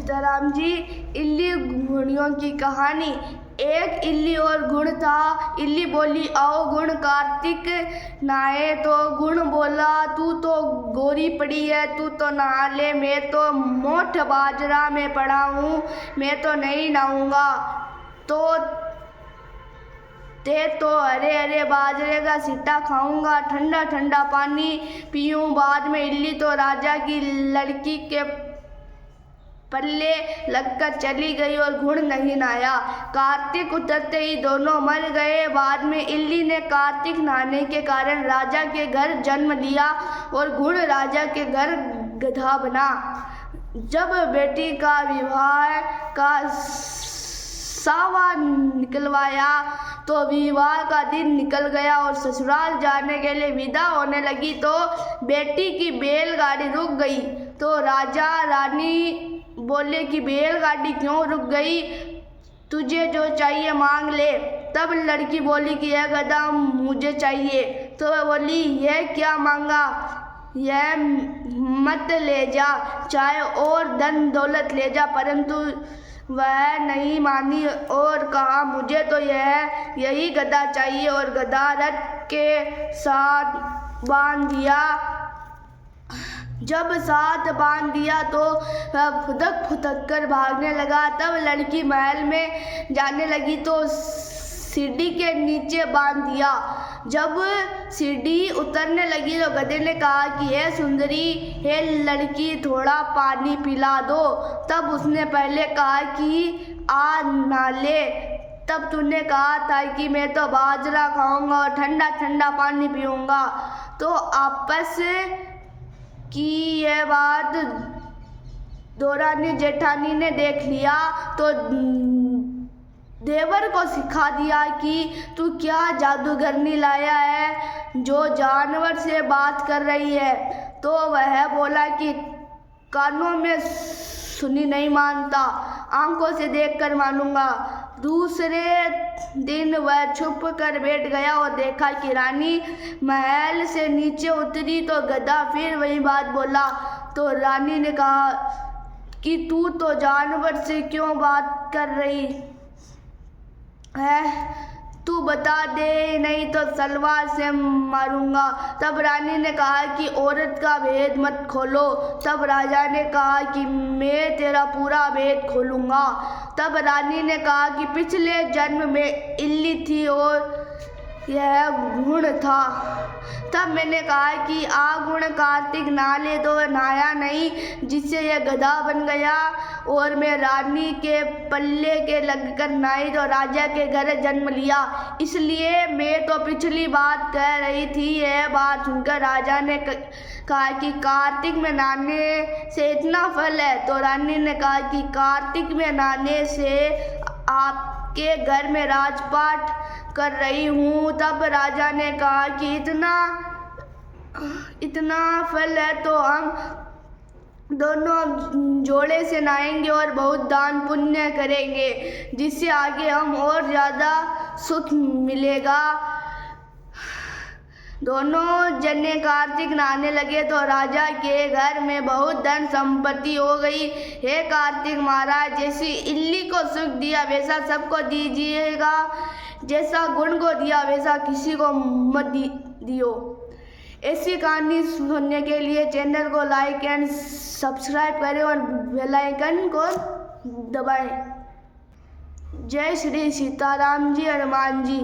सीताराम जी। इल्ली घुड़ियों की कहानी। एक इल्ली और गुण था। इल्ली बोली आओ गुण कार्तिक नहाए, तो गुण बोला तू तो गोरी पड़ी है, तू तो नहा ले, मैं तो मोठ बाजरा में पड़ा हूँ, मैं तो नहीं नहाऊंगा। तो हरे हरे बाजरे का सिट्टा खाऊंगा, ठंडा ठंडा पानी पीऊं बाद में। इल्ली तो राजा की लड़की के पल्ले लगकर चली गई और गुण नहीं नहाया। कार्तिक उतरते ही दोनों मर गए। बाद में इल्ली ने कार्तिक नहाने के कारण राजा के घर जन्म लिया और गुण राजा के घर गधा बना। जब बेटी का विवाह का सावा निकलवाया तो विवाह का दिन निकल गया और ससुराल जाने के लिए विदा होने लगी तो बेटी की बैलगाड़ी रुक गई। तो राजा रानी बोले कि बैलगाड़ी क्यों रुक गई, तुझे जो चाहिए मांग ले। तब लड़की बोली कि यह गधा मुझे चाहिए। तो वह बोली यह क्या मांगा, यह मत ले जा, चाहे और धन दौलत ले जा। परंतु वह नहीं मानी और कहा मुझे तो यही गधा चाहिए, और गधा रथ के साथ बांध दिया। जब साथ बांध दिया तो फुदक फुदक कर भागने लगा। तब लड़की महल में जाने लगी तो सीढ़ी के नीचे बांध दिया। जब सीढ़ी उतरने लगी तो गधे ने कहा कि हे सुंदरी, हे लड़की, थोड़ा पानी पिला दो। तब उसने पहले कहा कि आ ना ले, तब तूने कहा था कि मैं तो बाजरा खाऊंगा और ठंडा ठंडा पानी पीऊंगा। तो आपस की यह बात दौरानी जेठानी ने देख लिया तो देवर को सिखा दिया कि तू क्या जादूगरनी लाया है जो जानवर से बात कर रही है। तो वह बोला कि कानों में सुनी नहीं मानता, आंखों से देखकर मानूंगा। दूसरे दिन वह छुप कर बैठ गया और देखा कि रानी महल से नीचे उतरी तो गधा फिर वही बात बोला। तो रानी ने कहा कि तू तो जानवर से क्यों बात कर रही है, तू बता दे नहीं तो तलवार से मारूंगा। तब रानी ने कहा कि औरत का भेद मत खोलो। तब राजा ने कहा कि मैं तेरा पूरा भेद खोलूंगा। तब रानी ने कहा कि पिछले जन्म में इल्ली थी और यह गुण था। तब मैंने कहा कि गुण कार्तिक नहा ले, तो नहाया नहीं, जिससे यह गधा बन गया और मैं रानी के पल्ले के लगकर नहाई तो राजा के घर जन्म लिया। इसलिए मैं तो पिछली बात कह रही थी। यह बात सुनकर राजा ने कहा कि कार्तिक में नहाने से इतना फल है। तो रानी ने कहा कि कार्तिक में नहाने से आपके घर में राजपाट कर रही हूँ। तब राजा ने कहा कि इतना फल है तो हम दोनों जोड़े से नहाएंगे और बहुत दान पुण्य करेंगे, जिससे आगे हम और ज़्यादा सुख मिलेगा। दोनों जने कार्तिक नहाने लगे तो राजा के घर में बहुत धन संपत्ति हो गई। हे कार्तिक महाराज, जैसी इल्ली को सुख दिया वैसा सबको दीजिएगा, जैसा गुण को दिया वैसा किसी को मत दियो। ऐसी कहानी सुनने के लिए चैनल को लाइक एंड सब्सक्राइब करें और बेल आइकन को दबाएं। जय श्री सीताराम जी, हनुमान जी।